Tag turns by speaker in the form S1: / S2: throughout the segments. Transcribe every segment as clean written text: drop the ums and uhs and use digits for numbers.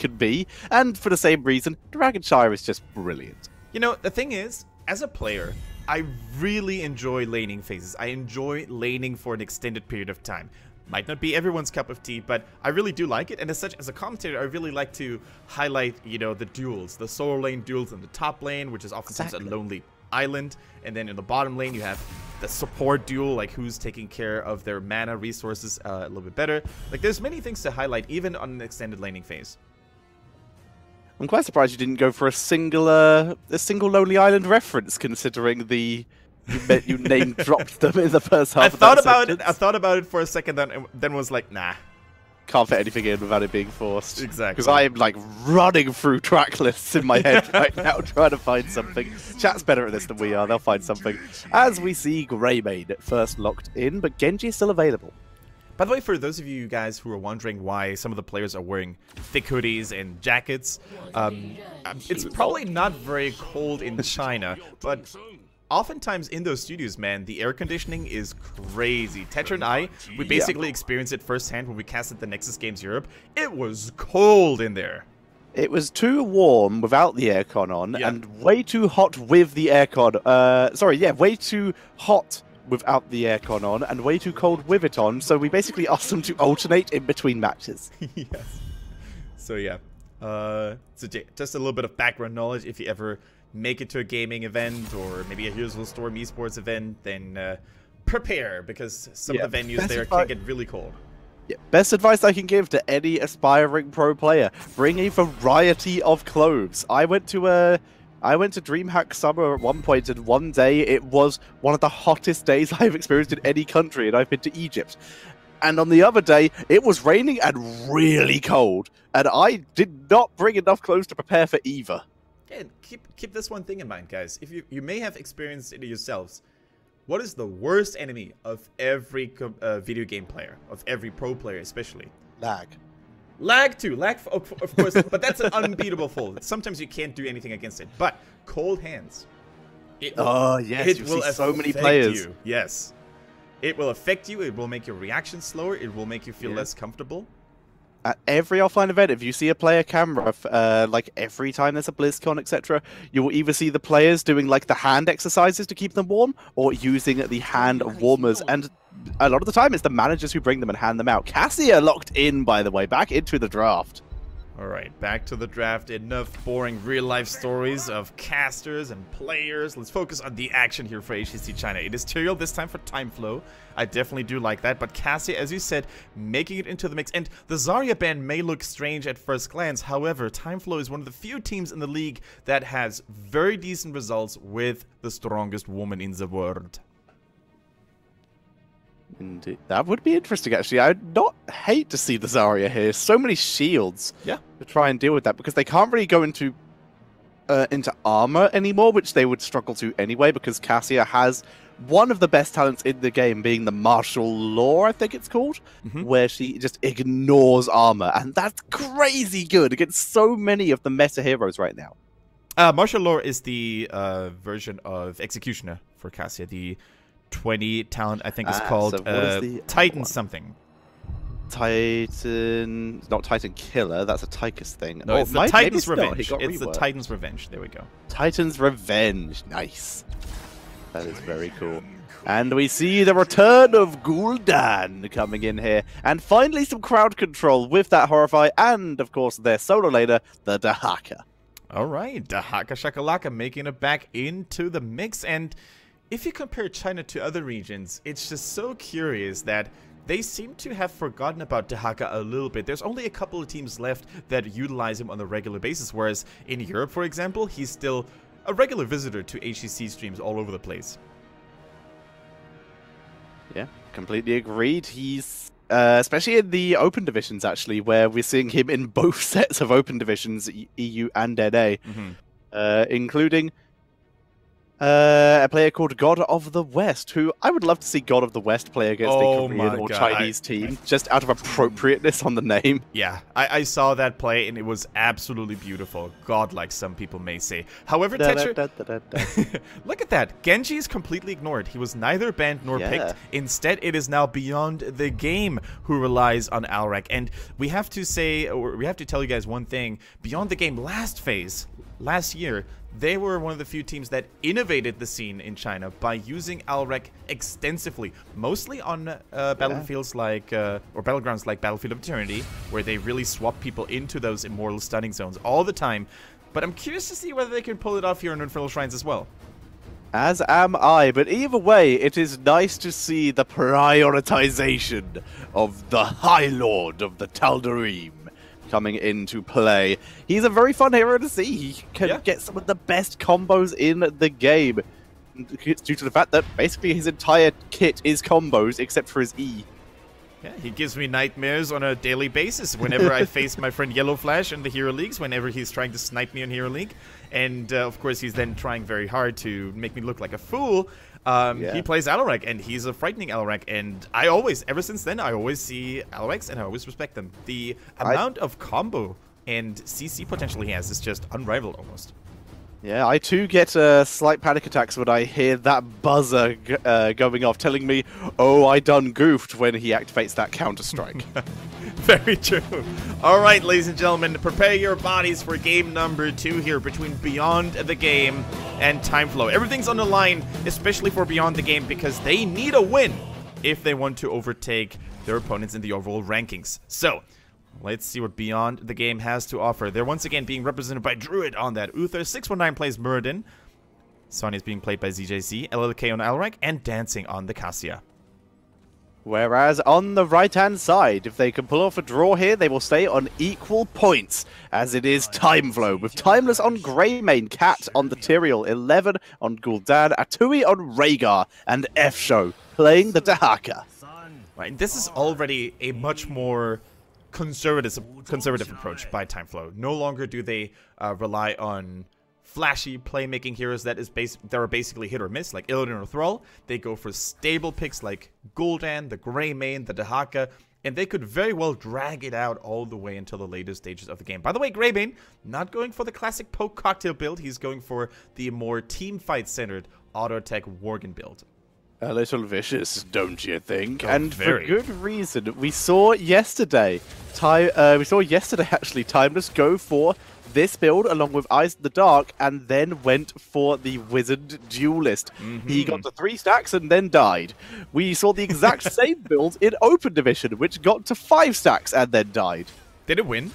S1: can be, and for the same reason, Dragonshire is just brilliant.
S2: You know, the thing is, as a player, I really enjoy laning phases. I enjoy laning for an extended period of time. Might not be everyone's cup of tea, but I really do like it. And as such, as a commentator, I really like to highlight, you know, the duels, the solo lane duels in the top lane, which is oftentimes a lonely island. And then in the bottom lane, you have the support duel, like who's taking care of their mana resources a little bit better. Like, there's many things to highlight, even on an extended laning phase.
S1: I'm quite surprised you didn't go for a single Lonely Island reference, considering you name dropped them in the first half. I
S2: thought about it for a second, then was like, nah.
S1: Can't fit anything in without it being forced.
S2: Exactly.
S1: Because I am like running through track lists in my head right now, trying to find something. Chat's better at this than we are. They'll find something. As we see Greymane first locked in, but Genji is still available.
S2: By the way, for those of you guys who are wondering why some of the players are wearing thick hoodies and jackets, it's probably not very cold in China, but oftentimes in those studios, man, the air conditioning is crazy. Tetra and I, we basically experienced it firsthand when we casted the Nexus Games Europe. It was cold in there.
S1: It was too warm without the aircon on, and way too hot with the aircon. Way too hot without the aircon on, and way too cold with it on, so we basically asked them to alternate in between matches.
S2: Yes. So yeah. So just a little bit of background knowledge. If you ever make it to a gaming event, or maybe a Heroes of Storm esports event, then prepare, because some of the venues there can get really cold.
S1: Yeah. Best advice I can give to any aspiring pro player, bring a variety of clothes. I went to DreamHack Summer at one point, and one day it was one of the hottest days I've experienced in any country, and I've been to Egypt. And on the other day, it was raining and really cold, and I did not bring enough clothes to prepare for either.
S2: Yeah, keep this one thing in mind, guys. If you may have experienced it yourselves, what is the worst enemy of every video game player, of every pro player especially?
S1: Lag.
S2: Lag too. Lag, of course, but that's an unbeatable foe. Sometimes you can't do anything against it. But cold hands.
S1: Oh, yes. It will see so many players.
S2: You. Yes. It will affect you. It will make your reaction slower. It will make you feel less comfortable.
S1: At every offline event, if you see a player camera, like every time there's a BlizzCon, etc., you will either see the players doing like the hand exercises to keep them warm, or using the hand warmers. And a lot of the time, it's the managers who bring them and hand them out. Cassia locked in, by the way, back into the draft.
S2: All right, back to the draft. Enough boring real-life stories of casters and players. Let's focus on the action here for HGC China. It is Tyrael this time for TimeFlow. I definitely do like that, but Cassia, as you said, making it into the mix. And the Zarya ban may look strange at first glance. However, TimeFlow is one of the few teams in the league that has very decent results with the strongest woman in the world.
S1: Indeed. That would be interesting, actually. I'd not hate to see the Zarya here. So many shields to try and deal with that, because they can't really go into armor anymore, which they would struggle to anyway, because Cassia has one of the best talents in the game, being the martial law, I think it's called, where she just ignores armor, and that's crazy good against so many of the meta heroes right now.
S2: Martial law is the version of Executioner for Cassia. The 20 talent, I think, is called Titan something.
S1: Titan, not Titan Killer. That's a Tychus thing.
S2: No, it's the Titan's Revenge. It's the Titan's Revenge. There we go.
S1: Titan's Revenge. Nice. That is very cool. And we see the return of Gul'dan coming in here. And finally some crowd control with that Horrify. And, of course, their solo laner, the Dahaka.
S2: All right. Dahaka Shakalaka making it back into the mix. And if you compare China to other regions, it's just so curious that they seem to have forgotten about Dahaka a little bit. There's only a couple of teams left that utilize him on a regular basis, whereas in Europe, for example, he's still a regular visitor to HGC streams all over the place.
S1: Yeah, completely agreed. He's, especially in the open divisions, actually, where we're seeing him in both sets of open divisions, EU and NA, including A player called God of the West, who I would love to see God of the West play against a Korean or Chinese team, just out of appropriateness on the name.
S2: Yeah, I saw that play, and it was absolutely beautiful. Godlike, some people may say. However, Tetra, look at that. Genji is completely ignored. He was neither banned nor picked. Instead, it is now Beyond the Game who relies on Alrek. And we have to say, or we have to tell you guys one thing. Beyond the Game last year, they were one of the few teams that innovated the scene in China by using Alrek extensively, mostly on battlefields like, or battlegrounds like Battlefield of Eternity, where they really swap people into those immortal stunning zones all the time. But I'm curious to see whether they can pull it off here in Infernal Shrines as well.
S1: As am I, but either way, it is nice to see the prioritization of the High Lord of the Tal'Darim coming into play. He's a very fun hero to see. He can get some of the best combos in the game. It's due to the fact that basically his entire kit is combos except for his E.
S2: Yeah, he gives me nightmares on a daily basis whenever I face my friend Yellow Flash in the Hero Leagues, whenever he's trying to snipe me in Hero League. And, of course, he's then trying very hard to make me look like a fool. He plays Alrek, and he's a frightening Alrek, and I always, ever since then, I always see Alreks, and I always respect them. The amount of combo and CC potential he has is just unrivaled, almost.
S1: Yeah, I too get slight panic attacks when I hear that buzzer going off, telling me, oh, I done goofed when he activates that Counter-Strike.
S2: Very true. All right, ladies and gentlemen, prepare your bodies for game number 2 here between Beyond the Game and TimeFlow. Everything's on the line, especially for Beyond the Game, because they need a win if they want to overtake their opponents in the overall rankings. So, let's see what Beyond the Game has to offer. They're once again being represented by Druid on that. Uther619 plays Muradin. Sonya is being played by ZJZ, LLK on Alrek, and Dancing on the Cassia.
S1: Whereas on the right-hand side, if they can pull off a draw here, they will stay on equal points, as it is TimeFlow, with Timeless on Greymane, Cat on the Tyrael, 11 on Gul'dan, Atui on Rhaegar, and F-Show playing the Dahaka.
S2: Right, this is already a much more conservative approach by TimeFlow. No longer do they rely on flashy playmaking heroes that are basically hit or miss, like Illidan or Thrall. They go for stable picks like Gul'dan, the Greymane, the Dahaka, and they could very well drag it out all the way until the later stages of the game. By the way, Greymane not going for the classic poke cocktail build. He's going for the more team fight centered auto attack Worgen build.
S1: A little vicious, don't you think? And for good reason. We saw yesterday actually Timeless go for this build along with Eyes in the Dark, and then went for the Wizard Duelist. He got to 3 stacks and then died. We saw the exact same build in Open Division, which got to 5 stacks and then died.
S2: Did it win?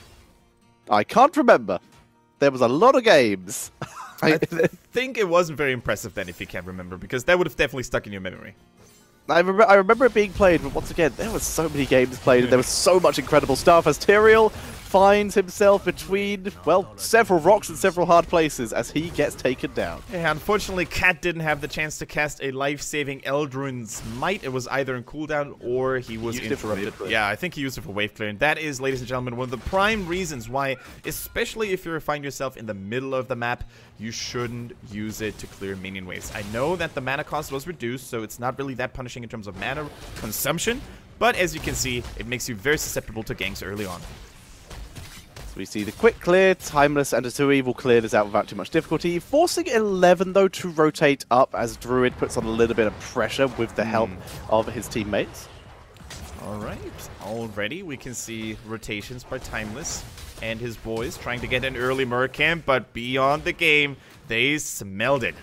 S1: I can't remember. There was a lot of games.
S2: I think it wasn't very impressive then, if you can't remember, because that would have definitely stuck in your memory.
S1: I remember it being played, but once again, there were so many games played, and there was so much incredible stuff as Tyrael finds himself between, well, several rocks and several hard places as he gets taken down.
S2: Yeah, unfortunately, Cat didn't have the chance to cast a life-saving Eldrun's Might. It was either in cooldown or he was interrupted. Yeah, I think he used it for wave clear, and that is, ladies and gentlemen, one of the prime reasons why, especially if you find yourself in the middle of the map, you shouldn't use it to clear minion waves. I know that the mana cost was reduced, so it's not really that punishing in terms of mana consumption, but as you can see, it makes you very susceptible to ganks early on.
S1: So we see the quick clear, Timeless and Atui will clear this out without too much difficulty, forcing 11 though to rotate up as Druid puts on a little bit of pressure with the help of his teammates.
S2: Alright, already we can see rotations by Timeless and his boys trying to get an early Murkamp, but Beyond the Game, they smelled it.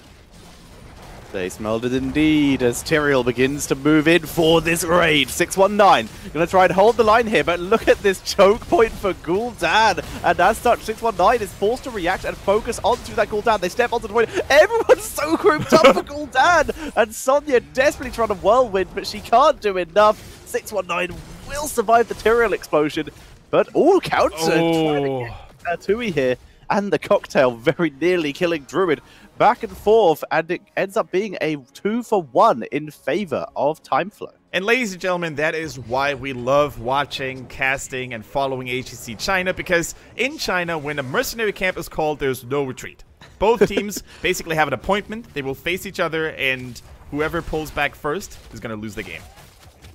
S1: They smelled it indeed as Tyrael begins to move in for this raid. 619 gonna try and hold the line here, but look at this choke point for Gul'dan. And as such, 619 is forced to react and focus onto that Gul'dan. They step onto the point. Everyone's so grouped up for Gul'dan. And Sonya desperately trying to whirlwind, but she can't do enough. 619 will survive the Tyrael explosion, but all countered. Trying to get Atui here. And the cocktail very nearly killing Druid. Back and forth, and it ends up being a 2-for-1 in favor of TimeFlow.
S2: And ladies and gentlemen, that is why we love watching, casting, and following HGC China, because in China, when a mercenary camp is called, there's no retreat. Both teams basically have an appointment, they will face each other, and whoever pulls back first is going to lose the game.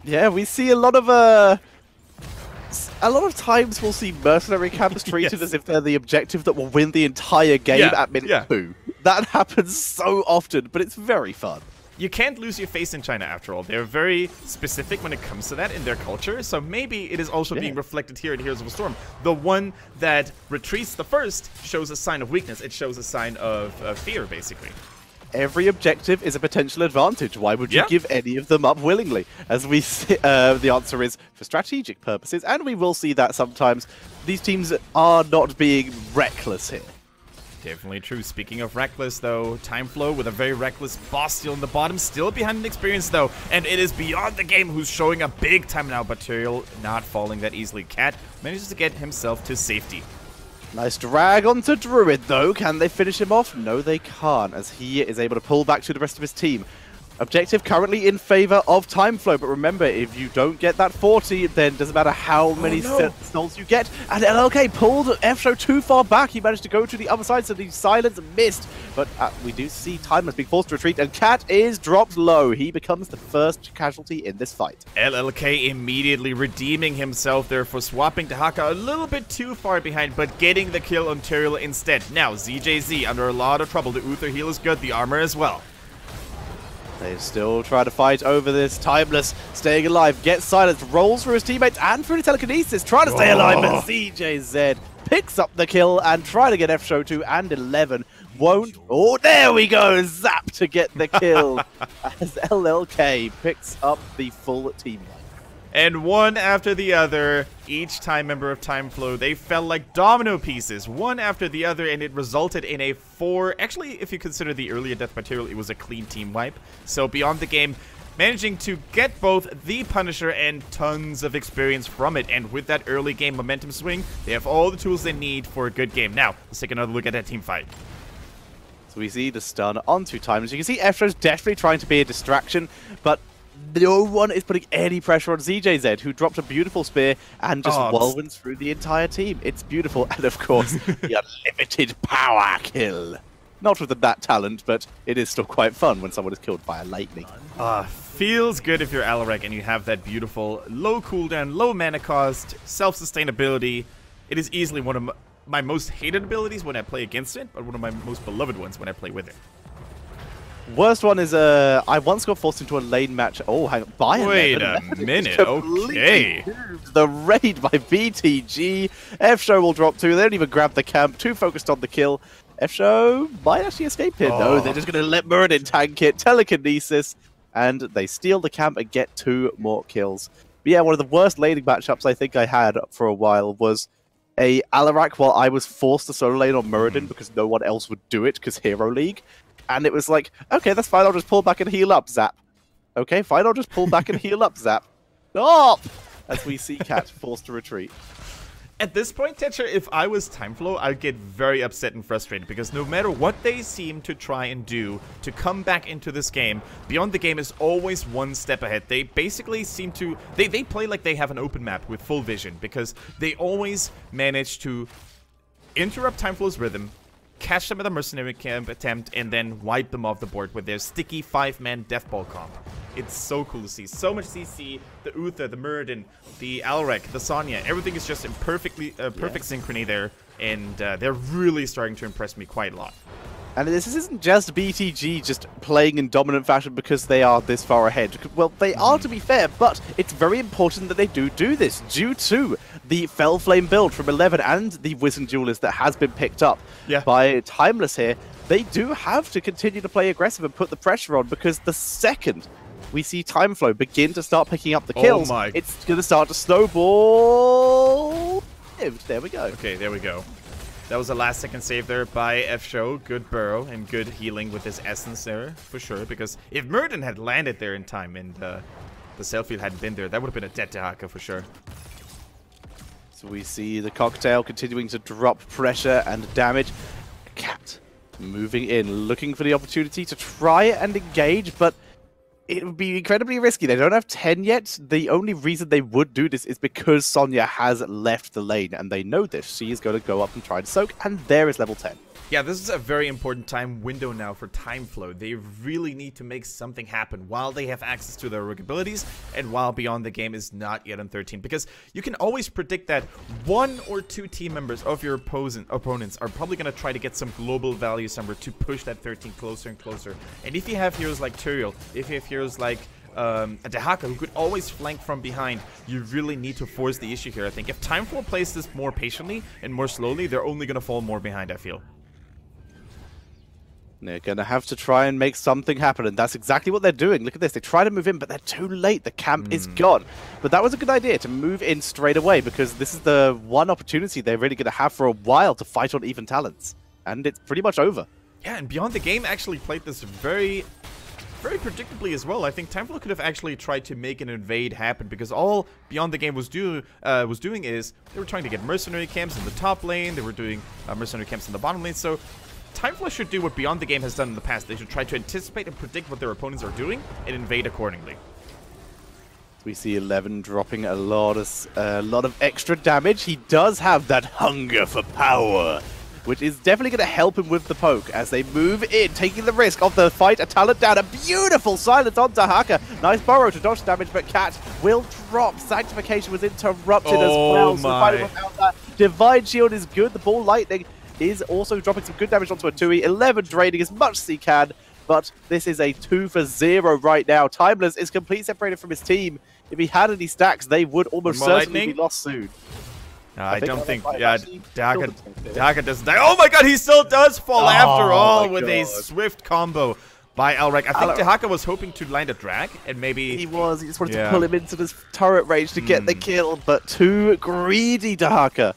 S1: Yeah, we see a lot of times we'll see mercenary camps treated as if they're the objective that will win the entire game at minute 2. That happens so often, but it's very fun.
S2: You can't lose your face in China, after all. They're very specific when it comes to that in their culture, so maybe it is also being reflected here in Heroes of the Storm. The one that retreats the first shows a sign of weakness. It shows a sign of fear, basically.
S1: Every objective is a potential advantage. Why would you give any of them up willingly? As we see, the answer is for strategic purposes, and we will see that sometimes. These teams are not being reckless here.
S2: Definitely true. Speaking of reckless, though, TimeFlow with a very reckless boss steal in the bottom, still behind an experience, though, and it is Beyond the Game who's showing a big time now, but Tyrael not falling that easily. Cat manages to get himself to safety.
S1: Nice drag onto Druid, though. Can they finish him off? No, they can't, as he is able to pull back to the rest of his team. Objective currently in favor of TimeFlow, but remember, if you don't get that 40, then it doesn't matter how many souls you get. And LLK pulled F-Show too far back. He managed to go to the other side, so the silence missed. But we do see Timeless being forced to retreat, and Cat is dropped low. He becomes the first casualty in this fight.
S2: LLK immediately redeeming himself there for swapping to Haka a little bit too far behind, but getting the kill on Tyrael instead. Now, ZJZ under a lot of trouble. The Uther heal is good, the armor as well.
S1: They still try to fight over this. Timeless staying alive, gets silenced, rolls through his teammates and through the telekinesis, trying to stay alive, but CJZ picks up the kill and trying to get F-Show 2 and 11. Won't. Oh, there we go! Zap to get the kill as LLK picks up the full team wipe.
S2: And one after the other, each time member of TimeFlow, they fell like domino pieces, one after the other, and it resulted in a 4. Actually, if you consider the earlier death material, it was a clean team wipe. So Beyond the Game, managing to get both the Punisher and tons of experience from it. And with that early game momentum swing, they have all the tools they need for a good game. Now, let's take another look at that team fight.
S1: So we see the stun onto Timeless. You can see F-Show's definitely trying to be a distraction, but no one is putting any pressure on ZJZ, who dropped a beautiful spear and just whirlwinds through the entire team. It's beautiful. And of course, the unlimited power kill. Not with that talent, but it is still quite fun when someone is killed by a lightning.
S2: Feels good if you're Alarak and you have that beautiful low cooldown, low mana cost, self-sustainability. It is easily one of my most hated abilities when I play against it, but one of my most beloved ones when I play with it.
S1: Worst one is, I once got forced into a lane match. Oh, hang on.
S2: Wait a minute. Okay.
S1: The raid by BTG. F-Show will drop 2. They don't even grab the camp. Too focused on the kill. F-Show might actually escape here. No, they're just going to let Muradin tank it. Telekinesis. And they steal the camp and get 2 more kills. But yeah, one of the worst laning matchups I think I had for a while was a Alarak while I was forced to solo lane on Muradin because no one else would do it because Hero League. And it was like, okay, that's fine, I'll just pull back and heal up, Zap. Okay, fine, I'll just pull back and heal up, Zap. Stop! As we see Cat forced to retreat.
S2: At this point, Tetcher, if I was TimeFlow, I'd get very upset and frustrated, because no matter what they seem to try and do to come back into this game, Beyond the Game is always one step ahead. They basically seem to... They play like they have an open map with full vision, because they always manage to interrupt TimeFlow's rhythm, catch them at a mercenary camp attempt, and then wipe them off the board with their sticky 5-man death ball comp. It's so cool to see. So much CC, the Uther, the Muradin, the Alrek, the Sonya, everything is just in perfect synchrony there, and they're really starting to impress me quite a lot.
S1: And this isn't just BTG just playing in dominant fashion because they are this far ahead. Well, they are, to be fair, but it's very important that they do this due to the Fell Flame build from 11 and the Wizened Duelist that has been picked up by Timeless here. They do have to continue to play aggressive and put the pressure on, because the second we see TimeFlow begin to start picking up the kills, it's going to start to snowball. There we go.
S2: Okay, there we go. That was a last-second save there by F-Show. Good burrow and good healing with his essence there, for sure. Because if Muradin had landed there in time and the Selfie hadn't been there, that would have been a dead Tahaka for sure.
S1: So we see the cocktail continuing to drop pressure and damage. Cat moving in, looking for the opportunity to try and engage, but it would be incredibly risky. They don't have 10 yet. The only reason they would do this is because Sonya has left the lane, and they know this. She is going to go up and try to soak, and there is level 10.
S2: Yeah, this is a very important time window now for TimeFlow. They really need to make something happen while they have access to their heroic abilities and while Beyond the Game is not yet on 13. Because you can always predict that 1 or 2 team members of your opponents are probably going to try to get some global value somewhere to push that 13 closer and closer. And if you have heroes like Tyrael, if you have heroes like a Dehaka who could always flank from behind, you really need to force the issue here. I think if TimeFlow plays this more patiently and more slowly, they're only going to fall more behind, I feel.
S1: They're going to have to try and make something happen, and that's exactly what they're doing. Look at this. They try to move in, but they're too late. The camp is gone. But that was a good idea to move in straight away, because this is the one opportunity they're really going to have for a while to fight on even talents. And it's pretty much over.
S2: Yeah, and Beyond the Game actually played this very predictably as well. I think TimeFlow could have actually tried to make an invade happen, because all Beyond the Game was doing is they were trying to get mercenary camps in the top lane. They were doing mercenary camps in the bottom lane. So TimeFlow should do what Beyond the Game has done in the past. They should try to anticipate and predict what their opponents are doing and invade accordingly.
S1: We see 11 dropping a lot of extra damage. He does have that hunger for power, which is definitely going to help him with the poke as they move in, taking the risk of the fight. A talent down, a beautiful silence on Dehaka. Nice burrow to dodge damage, but Cat will drop. Sanctification was interrupted as well. So fighting without that Divine Shield is good. The Ball Lightning is also dropping some good damage onto a 2e. 11 draining as much as he can, but this is a 2 for 0 right now. Timeless is completely separated from his team. If he had any stacks, they would almost certainly be lost soon.
S2: I don't think, yeah, Dehaka doesn't die. Oh my god, he still does fall after all with a swift combo by Alrek. I think Dehaka was hoping to land a drag, and maybe
S1: he just wanted to pull him into this turret range to get the kill, but too greedy, Dehaka.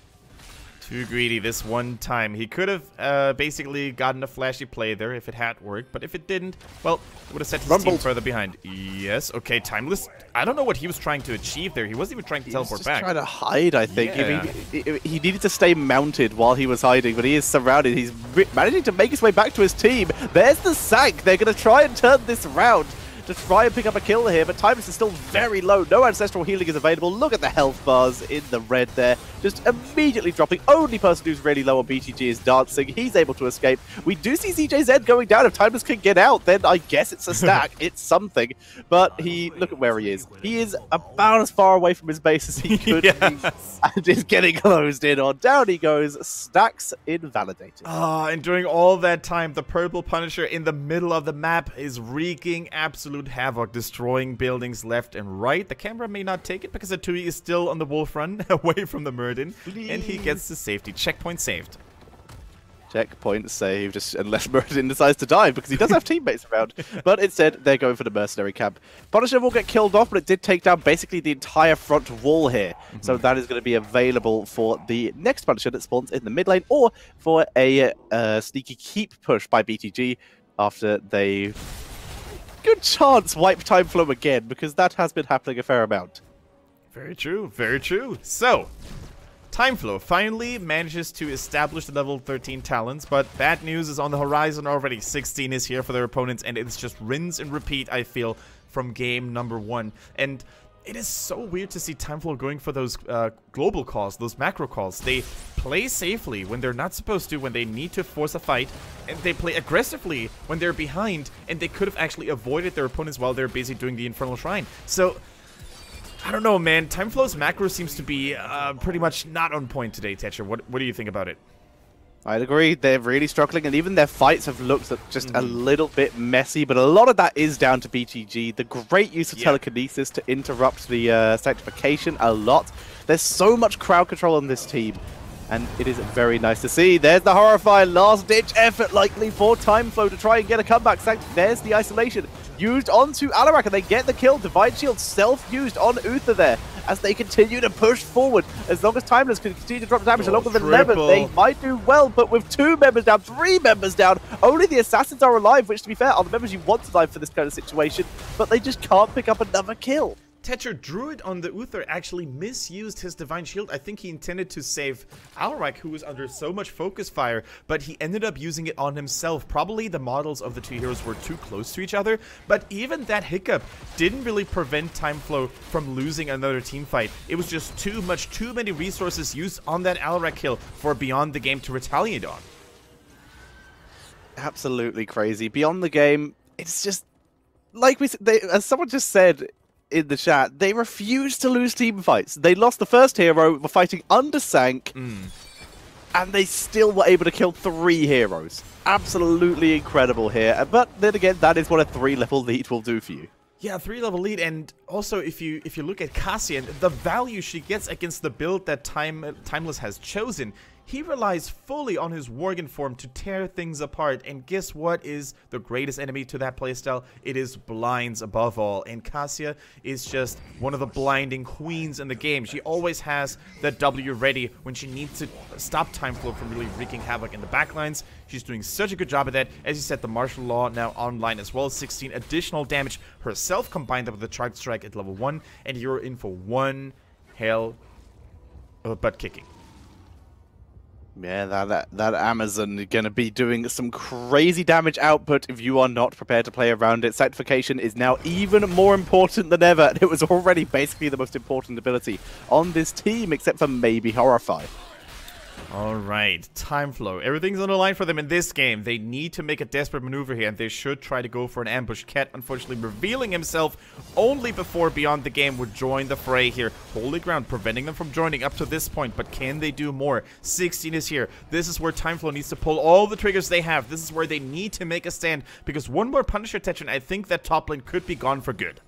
S2: Too greedy this one time. He could have basically gotten a flashy play there if it had worked, but if it didn't, well, it would have set his team further behind. Yes, okay, Timeless. I don't know what he was trying to achieve there. He wasn't even trying to teleport back.
S1: He was just trying to hide, I think. Yeah. He needed to stay mounted while he was hiding, but he is surrounded. He's managing to make his way back to his team. There's the Sank. They're going to try and turn this around to try and pick up a kill here, but Timeless is still very low. No ancestral healing is available. Look at the health bars in the red there. Just immediately dropping. Only person who's really low on BTG is dancing. He's able to escape. We do see ZJZ going down. If Timeless can get out, then I guess it's a stack. It's something. But look at where he is. He is about as far away from his base as he could be. And is getting closed in on. Down he goes. Stacks invalidated.
S2: And during all that time, the purple Punisher in the middle of the map is wreaking absolute havoc, destroying buildings left and right. The camera may not take it because the 2e is still on the wolf run away from the Murden, and he gets the safety. Checkpoint saved.
S1: Checkpoint saved, unless Murden decides to dive, because he does have teammates around. But instead, they're going for the mercenary camp. Punisher will get killed off, but it did take down basically the entire front wall here. So that is going to be available for the next Punisher that spawns in the mid lane, or for a sneaky keep push by BTG after they good chance wipe TimeFlow again, because that has been happening a fair amount.
S2: Very true, very true. So, TimeFlow finally manages to establish the level 13 talents, but bad news is on the horizon already. 16 is here for their opponents, and it's just rinse and repeat, I feel, from game number 1. And it is so weird to see TimeFlow going for those global calls, those macro calls. They play safely when they're not supposed to, when they need to force a fight, and they play aggressively when they're behind, and they could have actually avoided their opponents while they're busy doing the Infernal Shrine. So, I don't know, man. TimeFlow's macro seems to be pretty much not on point today, Tetcher. What do you think about it?
S1: I'd agree. They're really struggling, and even their fights have looked just a little bit messy, but a lot of that is down to BTG. The great use of telekinesis to interrupt the sanctification a lot. There's so much crowd control on this team, and it is very nice to see. There's the horrifying last-ditch effort, likely for TimeFlow to try and get a comeback. There's the isolation used onto Alarak, and they get the kill. Divine Shield self-used on Uther there as they continue to push forward. As long as Timeless can continue to drop damage along with 11, they might do well, but with 2 members down, 3 members down, only the Assassins are alive, which, to be fair, are the members you want to die for this kind of situation, but they just can't pick up another kill.
S2: Tetcher Druid on the Uther actually misused his Divine Shield. I think he intended to save Alrak, who was under so much focus fire, but he ended up using it on himself. Probably the models of the two heroes were too close to each other, but even that hiccup didn't really prevent TimeFlow from losing another team fight. It was just too many resources used on that Alrak kill for Beyond the Game to retaliate on.
S1: Absolutely crazy. Beyond the Game, it's just, like we said, as someone just said in the chat, they refused to lose team fights. They lost the first hero, were fighting under Sank, and they still were able to kill 3 heroes. Absolutely incredible here. But then again, that is what a 3-level lead will do for you.
S2: Yeah, 3-level lead, and also if you look at Cassian, the value she gets against the build that Timeless has chosen, he relies fully on his Worgen form to tear things apart, and guess what is the greatest enemy to that playstyle? It is blinds above all, and Cassia is just one of the blinding queens in the game. She always has that W ready when she needs to stop TimeFlow from really wreaking havoc in the backlines. She's doing such a good job at that. As you said, the Martial Law now online as well, 16 additional damage herself, combined up with the Charged Strike at level 1, and you're in for one hell butt kicking.
S1: Yeah, that Amazon is going to be doing some crazy damage output if you are not prepared to play around it. Sanctification is now even more important than ever. It was already basically the most important ability on this team, except for maybe Horrify.
S2: Alright, TimeFlow. Everything's on the line for them in this game. They need to make a desperate maneuver here, and they should try to go for an ambush. Cat, unfortunately, revealing himself only before Beyond the Game would join the fray here. Holy ground, preventing them from joining up to this point, but can they do more? 16 is here. This is where TimeFlow needs to pull all the triggers they have. This is where they need to make a stand, because one more Punisher touch, and I think that top lane could be gone for good.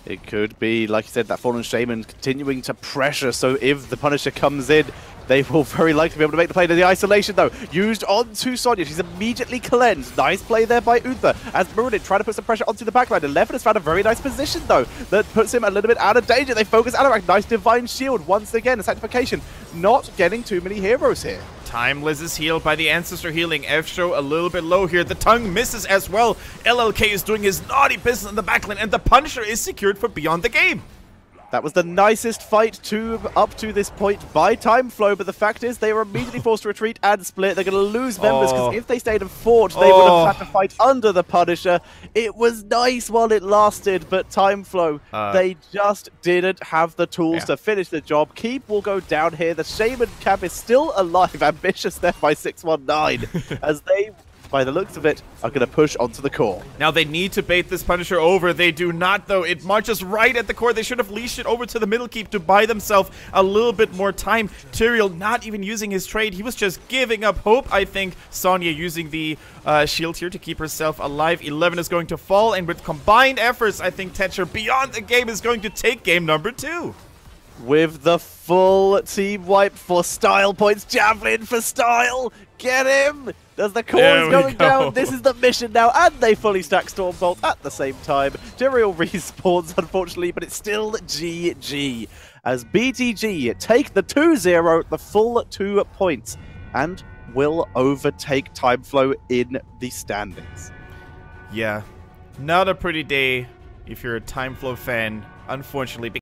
S1: It could be, like you said, that Fallen Shaman continuing to pressure, so if the Punisher comes in, they will very likely be able to make the play to the isolation, though. Used onto Sonya. She's immediately cleansed. Nice play there by Uther. As Muradin trying to put some pressure onto the backline. 11 has found a very nice position, though, that puts him a little bit out of danger. They focus Alarak. Nice Divine Shield once again. Sanctification not getting too many heroes here.
S2: Timeless is healed by the Ancestor healing. F-Show a little bit low here. The tongue misses as well. LLK is doing his naughty business in the backline, and the Punisher is secured for Beyond the Game.
S1: That was the nicest fight up to this point by TimeFlow, but the fact is they were immediately forced to retreat and split. They're going to lose members because if they stayed and fought, they would have had to fight under the Punisher. It was nice while it lasted, but TimeFlow, they just didn't have the tools to finish the job. Keep will go down here. The Shaman Camp is still alive. Ambitious there by 619 as they, by the looks of it, are going to push onto the core.
S2: Now they need to bait this Punisher over. They do not, though. It marches right at the core. They should have leashed it over to the middle keep to buy themselves a little bit more time. Tyrael not even using his trade. He was just giving up hope, I think. Sonya using the shield here to keep herself alive. 11 is going to fall, and with combined efforts, I think Tetcher Beyond the Game is going to take game number 2.
S1: With the full team wipe for style points. Javelin for style. Get him! As the core is going down, this is the mission now, and they fully stack Stormbolt at the same time. Tyrael respawns, unfortunately, but it's still GG. As BTG take the 2-0, the full 2 points, and will overtake TimeFlow in the standings.
S2: Yeah, not a pretty day if you're a TimeFlow fan, unfortunately.